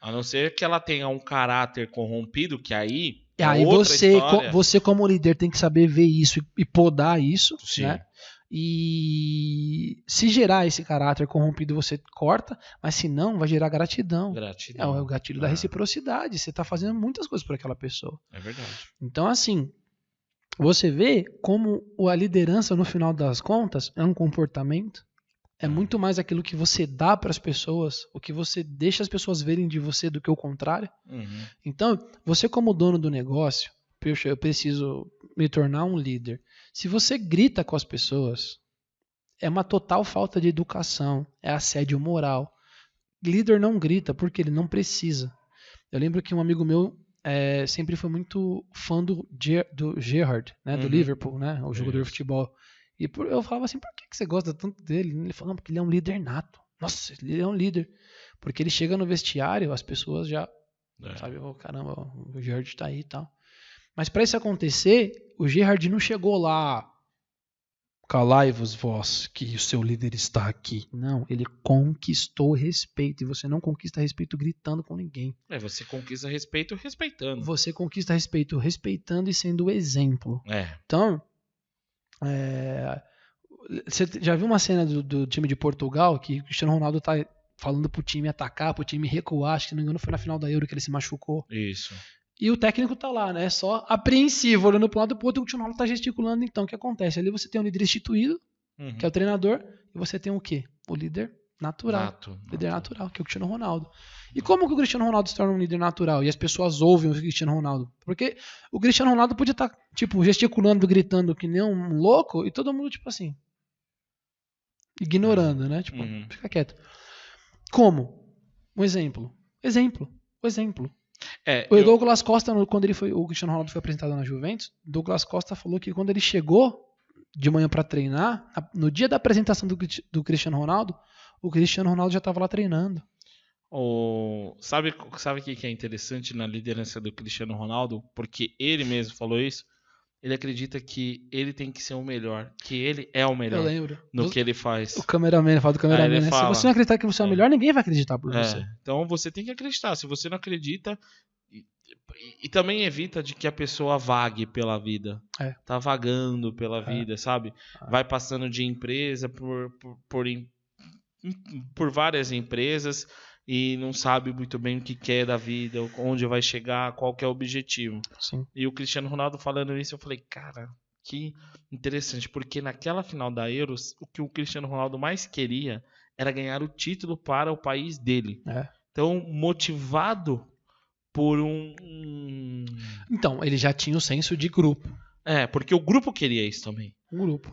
A não ser que ela tenha um caráter corrompido, que aí... E aí você como líder tem que saber ver isso e podar isso, sim, né? E se gerar esse caráter corrompido, você corta, mas se não, vai gerar gratidão. É o gatilho da reciprocidade. Você está fazendo muitas coisas por aquela pessoa. É verdade. Então, assim, você vê como a liderança, no final das contas, é um comportamento. É muito mais aquilo que você dá para as pessoas, o que você deixa as pessoas verem de você do que o contrário. Então, você como dono do negócio, eu preciso me tornar um líder. Se você grita com as pessoas, é uma total falta de educação, é assédio moral. Líder não grita porque ele não precisa. Eu lembro que um amigo meu sempre foi muito fã do Gerrard, né, do Liverpool, né, o jogador de futebol. E eu falava assim, por que você gosta tanto dele? Ele falou, não, porque ele é um líder nato. Nossa, ele é um líder. Porque ele chega no vestiário, as pessoas já, sabe, caramba, o Gerrard tá aí e tal. Mas para isso acontecer, o Gerrard não chegou lá, calai-vos vós, que o seu líder está aqui. Não, ele conquistou respeito. E você não conquista respeito gritando com ninguém. Você conquista respeito respeitando. Você conquista respeito respeitando e sendo o exemplo. Então... Você já viu uma cena do time de Portugal que o Cristiano Ronaldo tá falando pro time atacar, pro time recuar, acho que não me engano foi na final da Euro que ele se machucou. Isso. E o técnico tá lá, né, só apreensivo, olhando pro lado e pro outro, e o Cristiano Ronaldo tá gesticulando. Então, o que acontece? Ali você tem um líder instituído, que é o treinador, e você tem o quê? O líder natural. Líder natural, que é o Cristiano Ronaldo. E como que o Cristiano Ronaldo se torna um líder natural? E as pessoas ouvem o Cristiano Ronaldo? Porque o Cristiano Ronaldo podia estar, gesticulando, gritando que nem um louco, e todo mundo, assim, ignorando, né? Fica quieto. Como? Um exemplo. O Douglas Costa, quando o Cristiano Ronaldo foi apresentado na Juventus, Douglas Costa falou que quando ele chegou de manhã para treinar, no dia da apresentação do Cristiano Ronaldo, o Cristiano Ronaldo já estava lá treinando. Sabe o que é interessante na liderança do Cristiano Ronaldo? Porque ele mesmo falou isso. Ele acredita que ele tem que ser o melhor, que ele é o melhor no que ele faz. O cameraman, fala do cameraman, né? Se você não acreditar que você é o melhor, ninguém vai acreditar por você. Então você tem que acreditar. Se você não acredita, e também evita de que a pessoa vague pela vida. Tá vagando pela vida, sabe? Vai passando de empresa por várias empresas e não sabe muito bem o que quer da vida, onde vai chegar, qual que é o objetivo. Sim. E o Cristiano Ronaldo falando isso, eu falei, cara, que interessante, porque naquela final da Euros, o que o Cristiano Ronaldo mais queria era ganhar o título para o país dele. Então, motivado por Então, ele já tinha o senso de grupo. Porque o grupo queria isso também.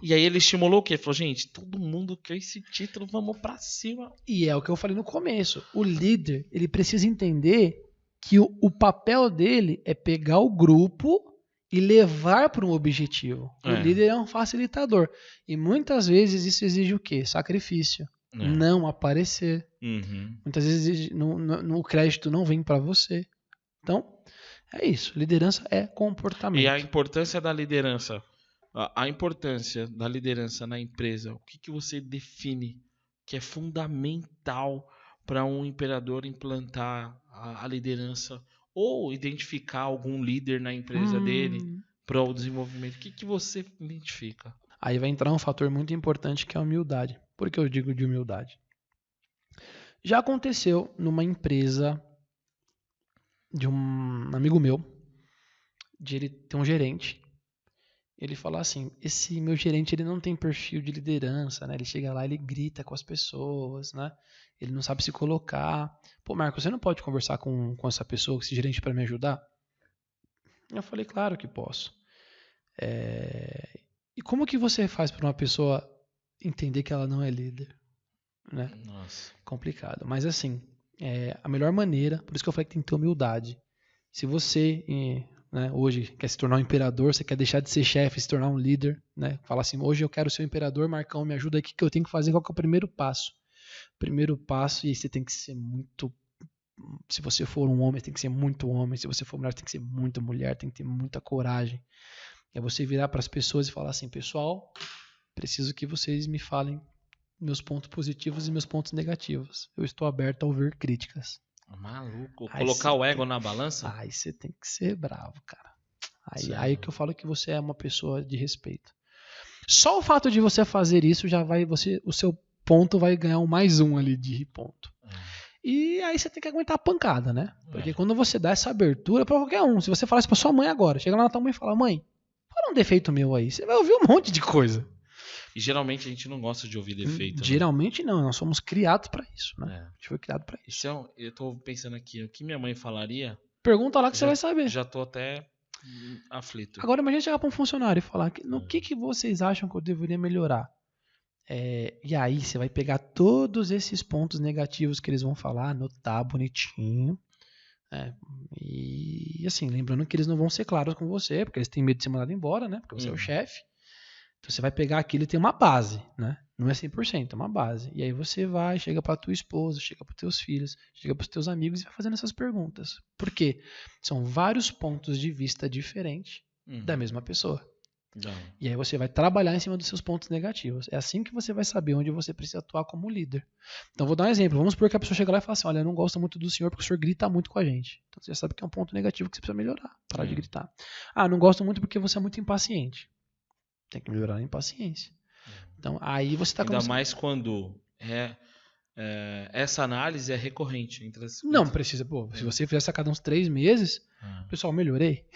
E aí ele estimulou o quê? Ele falou, gente, todo mundo quer esse título, vamos pra cima. E é o que eu falei no começo. O líder, ele precisa entender que o papel dele é pegar o grupo e levar para um objetivo. O líder é um facilitador. E muitas vezes isso exige o quê? Sacrifício. Não aparecer. Muitas vezes o crédito não vem para você. Então, é isso. Liderança é comportamento. E a importância da liderança. A importância da liderança na empresa. O que você define que é fundamental para um imperador implantar a liderança ou identificar algum líder na empresa dele para o desenvolvimento? O que você identifica? Aí vai entrar um fator muito importante que é a humildade. Por que eu digo de humildade? Já aconteceu numa empresa de um amigo meu, de ele ter um gerente. Ele fala assim, esse meu gerente ele não tem perfil de liderança, né? Ele chega lá, ele grita com as pessoas, né? Ele não sabe se colocar. Pô, Marco, você não pode conversar com essa pessoa, com esse gerente para me ajudar? Eu falei, claro que posso. E como que você faz para uma pessoa entender que ela não é líder? Né? Nossa. Complicado. Mas assim, a melhor maneira, por isso que eu falei que tem que ter humildade. Se você, né, hoje quer se tornar um imperador, você quer deixar de ser chefe, se tornar um líder, né? Fala assim, hoje eu quero ser um imperador, Marcão, me ajuda aqui, que eu tenho que fazer, qual que é o primeiro passo? Primeiro passo, e aí você tem que ser muito... Se você for um homem, tem que ser muito homem. Se você for mulher, tem que ser muito mulher, tem que ter muita coragem. É você virar para as pessoas e falar assim, pessoal, preciso que vocês me falem meus pontos positivos e meus pontos negativos. Eu estou aberto a ouvir críticas. Maluco. Colocar o ego na balança? Aí você tem que ser bravo, cara. Aí que eu falo que você é uma pessoa de respeito. Só o fato de você fazer isso já vai, o seu ponto vai ganhar um mais um ali de ponto. E aí você tem que aguentar a pancada, né? Porque quando você dá essa abertura pra qualquer um, se você falar isso pra sua mãe agora, chega lá na tua mãe e fala, mãe, fala um defeito meu aí, você vai ouvir um monte de coisa. E geralmente a gente não gosta de ouvir defeito. Geralmente não, nós somos criados pra isso, né? A gente foi criado pra isso. Eu tô pensando aqui, o que minha mãe falaria... Pergunta lá que você vai saber. Já tô até aflito. Agora imagina chegar pra um funcionário e falar, no que vocês acham que eu deveria melhorar? E aí você vai pegar todos esses pontos negativos que eles vão falar, anotar bonitinho. E assim, lembrando que eles não vão ser claros com você, porque eles têm medo de ser mandado embora, né? Porque você é o chefe. Então você vai pegar aquilo e tem uma base, né? Não é 100%, é uma base. E aí você vai, chega pra tua esposa, chega pros teus filhos, chega pros teus amigos e vai fazendo essas perguntas. Por quê? São vários pontos de vista diferentes da mesma pessoa. E aí você vai trabalhar em cima dos seus pontos negativos. É assim que você vai saber onde você precisa atuar como líder. Então vou dar um exemplo. Vamos supor que a pessoa chega lá e fala assim, olha, eu não gosto muito do senhor porque o senhor grita muito com a gente. Então você já sabe que é um ponto negativo que você precisa melhorar. Parar de gritar. Ah, não gosto muito porque você é muito impaciente. Tem que melhorar a impaciência. Então aí você está começando... Ainda mais quando essa análise é recorrente. Entre as não precisa. Pô, se você fizesse a cada uns 3 meses, pessoal, melhorei.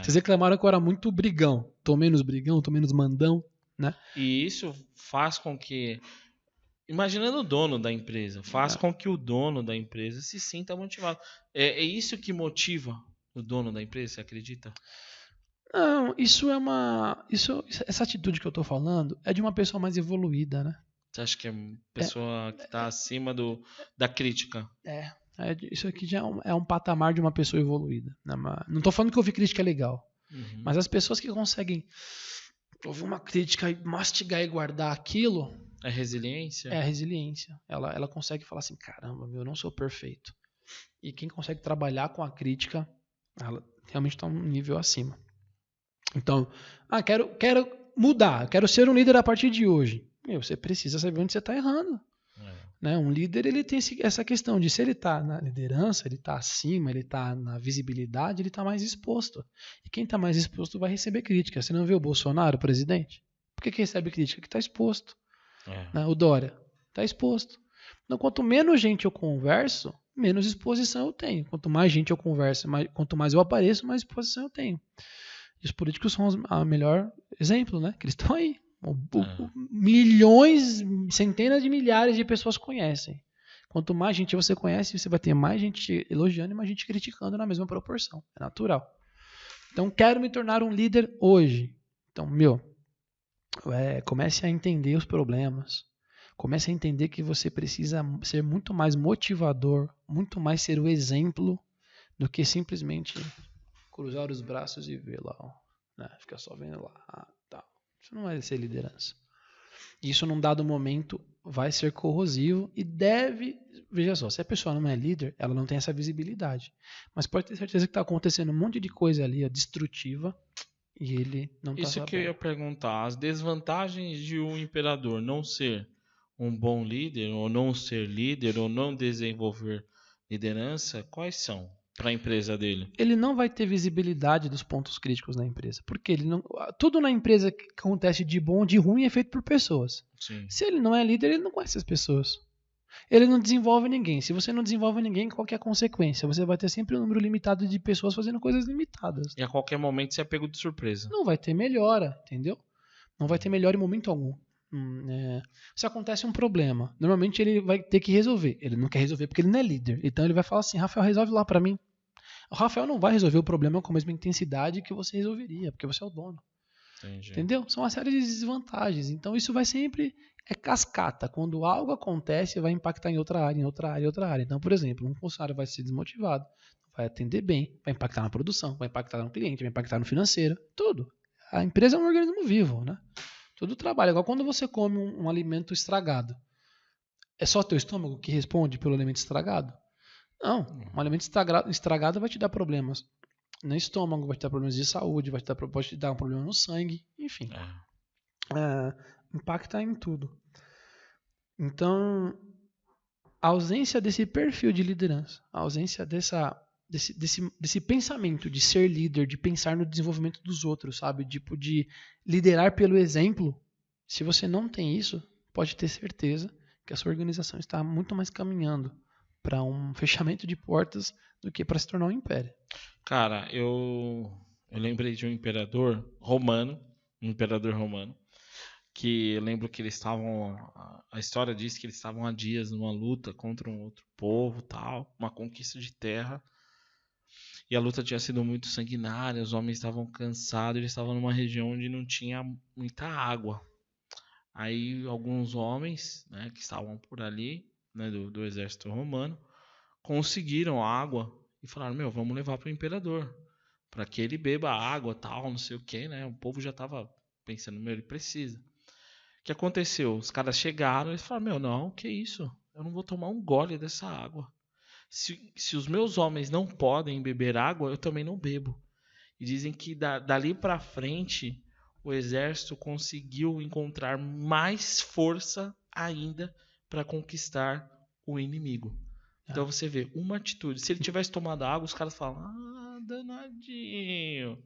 Vocês reclamaram que eu era muito brigão. Tô menos brigão, tô menos mandão, né? E isso faz com que, imaginando o dono da empresa, faz com que o dono da empresa se sinta motivado. É isso que motiva o dono da empresa, você acredita? Não, essa atitude que eu tô falando é de uma pessoa mais evoluída, né? Você acha que é uma pessoa que tá acima da crítica? Isso aqui já é um patamar de uma pessoa evoluída. Né? Não tô falando que ouvir crítica é legal. Mas as pessoas que conseguem ouvir uma crítica e mastigar e guardar aquilo... É resiliência? É a resiliência. Ela consegue falar assim, caramba, eu não sou perfeito. E quem consegue trabalhar com a crítica, ela realmente está um nível acima. Então, quero mudar, quero ser um líder a partir de hoje. Você precisa saber onde você está errando. Né? Um líder ele tem essa questão de se ele está na liderança, ele está acima, ele está na visibilidade, ele está mais exposto. E quem está mais exposto vai receber crítica. Você não vê o Bolsonaro, o presidente? Por que recebe crítica? Porque está exposto. Né? O Dória está exposto. Então, quanto menos gente eu converso, menos exposição eu tenho. Quanto mais gente eu converso, quanto mais eu apareço, mais exposição eu tenho. E os políticos são o melhor exemplo, né? Que eles estão aí. Milhões, centenas de milhares de pessoas conhecem. Quanto mais gente você conhece, você vai ter mais gente elogiando e mais gente criticando na mesma proporção. É natural. Então, quero me tornar um líder hoje. Então, comece a entender os problemas. Comece a entender que você precisa ser muito mais motivador, muito mais ser o exemplo do que simplesmente cruzar os braços e ver lá, né? Ficar só vendo lá, tá. Isso não vai ser liderança. Isso num dado momento vai ser corrosivo e veja só, se a pessoa não é líder, ela não tem essa visibilidade. Mas pode ter certeza que está acontecendo um monte de coisa ali, destrutiva, e ele não está sabendo. Isso que eu ia perguntar, as desvantagens de um imperador não ser um bom líder, ou não ser líder, ou não desenvolver liderança, quais são para a empresa dele? Ele não vai ter visibilidade dos pontos críticos na empresa, porque ele não, tudo na empresa que acontece de bom ou de ruim é feito por pessoas. Sim. Se ele não é líder, ele não conhece as pessoas. Ele não desenvolve ninguém. Se você não desenvolve ninguém, qual que é a consequência? Você vai ter sempre um número limitado de pessoas fazendo coisas limitadas. E a qualquer momento você é pego de surpresa. Não vai ter melhora, entendeu? Não vai ter melhora em momento algum. Se acontece um problema, normalmente ele vai ter que resolver. Ele não quer resolver porque ele não é líder. Então ele vai falar assim, Rafael, resolve lá pra mim. O Rafael não vai resolver o problema com a mesma intensidade que você resolveria, porque você é o dono. Entendi. Entendeu? São uma série de desvantagens. Então isso vai sempre cascata. Quando algo acontece, vai impactar em outra área, em outra área, em outra área. Então, por exemplo, um funcionário vai ser desmotivado, vai atender bem, vai impactar na produção, vai impactar no cliente, vai impactar no financeiro, tudo. A empresa é um organismo vivo, né? Tudo trabalha. Igual quando você come um alimento estragado. É só teu estômago que responde pelo alimento estragado? Não. Um alimento estragado vai te dar problemas no estômago, vai te dar problemas de saúde, pode te dar um problema no sangue, enfim. Impacta em tudo. Então, a ausência desse perfil de liderança, a ausência desse pensamento de ser líder, de pensar no desenvolvimento dos outros, sabe? Tipo, de liderar pelo exemplo. Se você não tem isso, pode ter certeza que a sua organização está muito mais caminhando para um fechamento de portas do que para se tornar um império. Cara, eu lembrei de um imperador romano, que eu lembro que eles estavam, a história diz que eles estavam há dias numa luta contra um outro povo, tal, uma conquista de terra, e a luta tinha sido muito sanguinária, os homens estavam cansados, eles estavam numa região onde não tinha muita água. Aí alguns homens, né, que estavam por ali, né, do exército romano, conseguiram água e falaram, vamos levar para o imperador, para que ele beba água, tal, não sei o que, né? O povo já estava pensando, ele precisa. O que aconteceu? Os caras chegaram e falaram, não, que isso? Eu não vou tomar um gole dessa água. Se os meus homens não podem beber água, eu também não bebo. E dizem que dali para frente o exército conseguiu encontrar mais força ainda para conquistar o inimigo. Então você vê, uma atitude. Se ele tivesse tomado água, os caras falam, danadinho.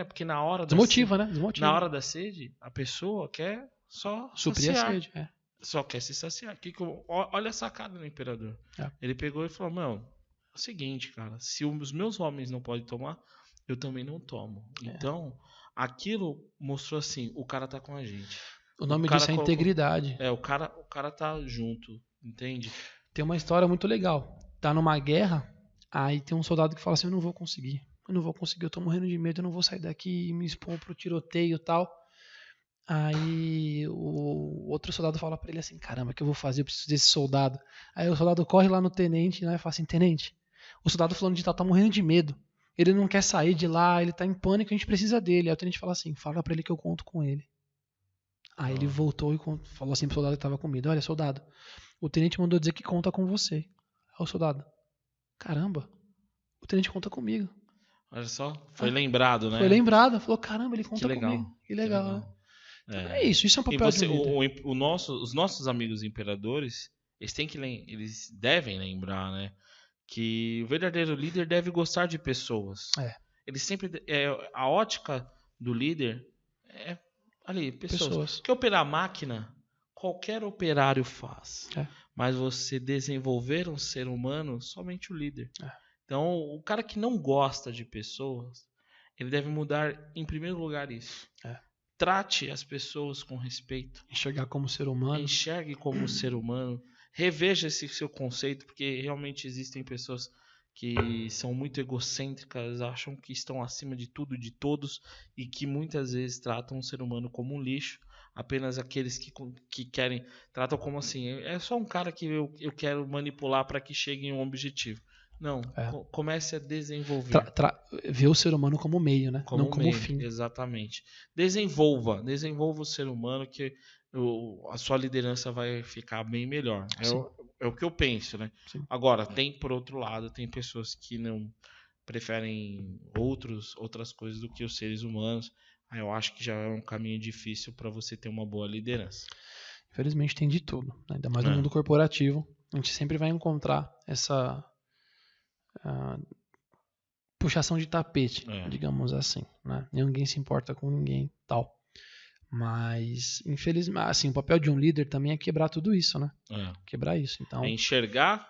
Porque na hora Desmotiva. Na hora da sede, a pessoa quer só suprir saciar. A sede. Só quer se saciar. Olha a sacada do imperador. Ele pegou e falou, é o seguinte, cara, se os meus homens não podem tomar, eu também não tomo. Então, aquilo mostrou assim, o cara tá com a gente. O nome disso é integridade. O cara tá junto, entende? Tem uma história muito legal. Tá numa guerra, aí tem um soldado que fala assim, eu não vou conseguir, eu tô morrendo de medo, eu não vou sair daqui e me expor pro tiroteio e tal. Aí o outro soldado fala pra ele assim, caramba, o que eu vou fazer? Eu preciso desse soldado. Aí o soldado corre lá no tenente, né, e fala assim, tenente, o soldado falando de tal tá morrendo de medo. Ele não quer sair de lá, ele tá em pânico, a gente precisa dele. Aí o tenente fala assim, fala pra ele que eu conto com ele. Aí ele voltou e falou assim pro soldado que tava com medo, olha, soldado, o tenente mandou dizer que conta com você. Aí o soldado, caramba, o tenente conta comigo. Olha só, foi lembrado, né? Foi lembrado, falou, caramba, ele conta legal, comigo. Que legal, né? Então é isso é um papel e você, de líder. os nossos amigos imperadores, eles devem lembrar, né? Que o verdadeiro líder deve gostar de pessoas. Ele sempre, a ótica do líder é ali, pessoas. Porque operar máquina, qualquer operário faz. Mas você desenvolver um ser humano, somente o líder. Então, o cara que não gosta de pessoas, ele deve mudar, em primeiro lugar, isso. Trate as pessoas com respeito. Enxergar como ser humano. Enxergue como ser humano. Reveja esse seu conceito, porque realmente existem pessoas que são muito egocêntricas, acham que estão acima de tudo e de todos, e que muitas vezes tratam o ser humano como um lixo. Apenas aqueles que querem, tratam como assim, é só um cara que eu quero manipular para que chegue em um objetivo. Não, comece a desenvolver. Ver o ser humano como meio, né? Não como fim. Exatamente. Desenvolva o ser humano, que a sua liderança vai ficar bem melhor. É o que eu penso, né? Sim. Agora, por outro lado, tem pessoas que não preferem outras coisas do que os seres humanos. Aí eu acho que já é um caminho difícil para você ter uma boa liderança. Infelizmente tem de tudo, né? Ainda mais no mundo corporativo. A gente sempre vai encontrar essa puxação de tapete, digamos assim, né? Ninguém se importa com ninguém, tal. Mas, infelizmente, assim, o papel de um líder também é quebrar tudo isso, né? Quebrar isso. Então, é enxergar.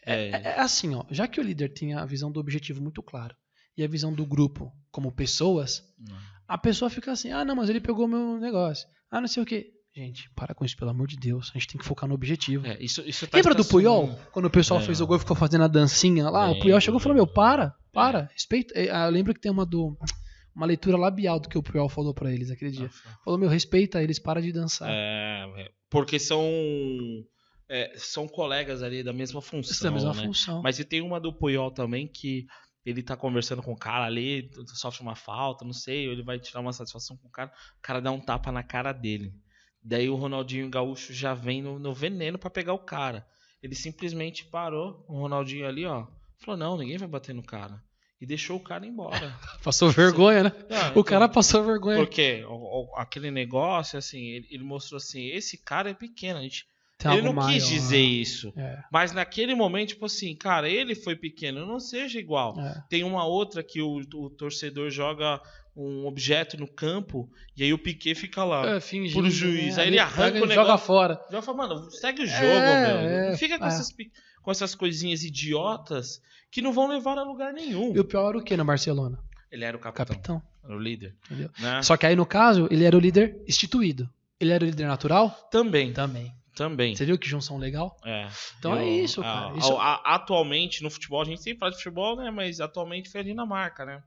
É assim, ó, já que o líder tem a visão do objetivo muito clara e a visão do grupo como pessoas, a pessoa fica assim, não, mas ele pegou meu negócio. Não sei o quê. Gente, para com isso, pelo amor de Deus. A gente tem que focar no objetivo. Isso tá Lembra do Puyol? Quando o pessoal fez o gol e ficou fazendo a dancinha lá? O Puyol chegou e falou, para, respeita. Eu lembro que tem uma leitura labial do que o Puyol falou pra eles aquele dia. Falou, respeita eles, para de dançar. Porque são colegas ali da mesma função. Da mesma função. Mas e tem uma do Puyol também que ele tá conversando com o cara ali, sofre uma falta, não sei, ou ele vai tirar uma satisfação com o cara dá um tapa na cara dele. Daí o Ronaldinho Gaúcho já vem no veneno pra pegar o cara. Ele simplesmente parou, o Ronaldinho ali, ó, falou, não, ninguém vai bater no cara. E deixou o cara embora. Passou vergonha, né? O cara passou vergonha. Porque aquele negócio, assim, ele mostrou assim, esse cara é pequeno, ele não quis dizer isso. Mas naquele momento, tipo assim, cara, ele foi pequeno, não seja igual. Tem uma outra que o torcedor joga um objeto no campo e aí o Piquet fica lá fingindo, pro juiz. Aí ele arranca o negócio. Joga fora. Já fala, mano, segue o jogo, meu. Não fica com essas coisinhas idiotas que não vão levar a lugar nenhum. E o pior era o que no Barcelona? Ele era o capitão. Era o líder. Entendeu? Né? Só que aí, no caso, ele era o líder instituído. Ele era o líder natural? Também. Você viu que junção legal? Então é isso, cara. Atualmente, no futebol, a gente sempre fala de futebol, né? Mas atualmente foi a Dinamarca, né?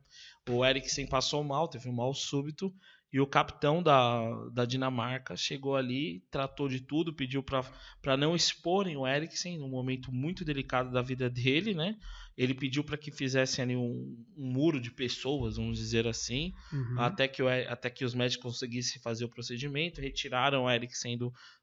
O Eriksen passou mal, teve um mal súbito. E o capitão da Dinamarca chegou ali, tratou de tudo, pediu para não exporem o Eriksen num momento muito delicado da vida dele, né? Ele pediu para que fizessem ali um muro de pessoas, vamos dizer assim, até que os médicos conseguissem fazer o procedimento, retiraram o Eriksen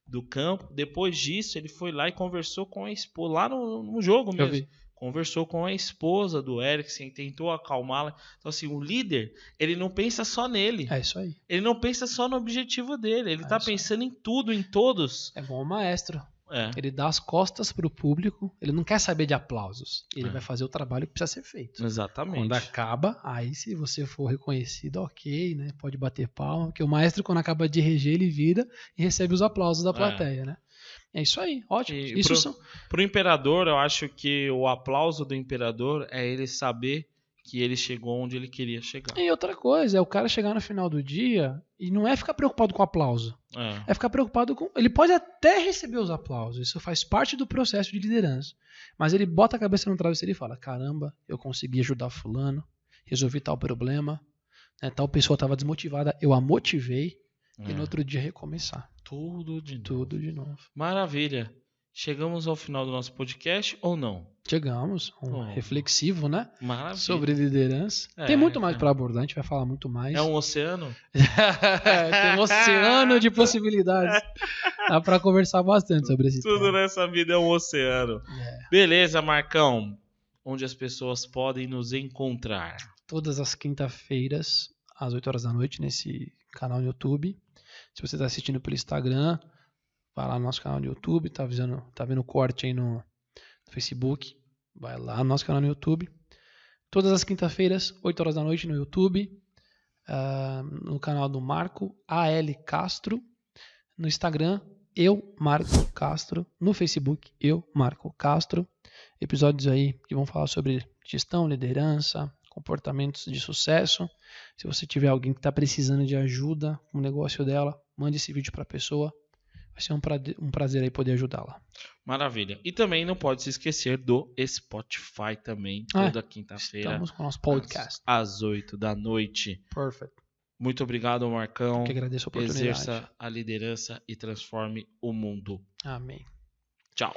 do campo. Depois disso, ele foi lá e conversou com a esposa, lá no jogo mesmo. Eu vi. Conversou com a esposa do Eriksen, tentou acalmá-la. Então, assim, o líder, ele não pensa só nele. É isso aí. Ele não pensa só no objetivo dele. Ele tá pensando em tudo, em todos. É igual o maestro. Ele dá as costas pro público. Ele não quer saber de aplausos. Ele vai fazer o trabalho que precisa ser feito. Exatamente. Quando acaba, aí se você for reconhecido, ok, né? Pode bater palma. Porque o maestro, quando acaba de reger, ele vira e recebe os aplausos da plateia, né? É isso aí, ótimo. Pro imperador, eu acho que o aplauso do imperador é ele saber que ele chegou onde ele queria chegar. E outra coisa, é o cara chegar no final do dia e não é ficar preocupado com o aplauso. É ficar preocupado com... Ele pode até receber os aplausos, isso faz parte do processo de liderança. Mas ele bota a cabeça no travesseiro e fala, caramba, eu consegui ajudar fulano, resolvi tal problema, né, tal pessoa estava desmotivada, eu a motivei e no outro dia recomeçar. Tudo de novo. Maravilha. Chegamos ao final do nosso podcast ou não? Chegamos. Reflexivo, né? Maravilha. Sobre liderança. Tem muito mais para abordar, a gente vai falar muito mais. É um oceano? Tem um oceano de possibilidades. Dá para conversar bastante sobre esse tema. Tudo nessa vida é um oceano. Beleza, Marcão. Onde as pessoas podem nos encontrar? Todas as quinta-feiras, às 8 horas da noite, nesse canal no YouTube. Se você está assistindo pelo Instagram, vai lá no nosso canal no YouTube, tá vendo o corte aí no Facebook, vai lá no nosso canal no YouTube. Todas as quinta-feiras, 8 horas da noite no YouTube, no canal do Marco A.L. Castro, no Instagram, eu, Marco Castro, no Facebook, eu, Marco Castro. Episódios aí que vão falar sobre gestão, liderança, comportamentos de sucesso. Se você tiver alguém que está precisando de ajuda com o negócio dela, mande esse vídeo para a pessoa. Vai ser um prazer aí poder ajudá-la. Maravilha. E também não pode se esquecer do Spotify também, toda quinta-feira. Estamos com o nosso podcast. Às 8 da noite. Perfect. Muito obrigado, Marcão. Eu que agradeço a oportunidade. Exerça a liderança e transforme o mundo. Amém. Tchau.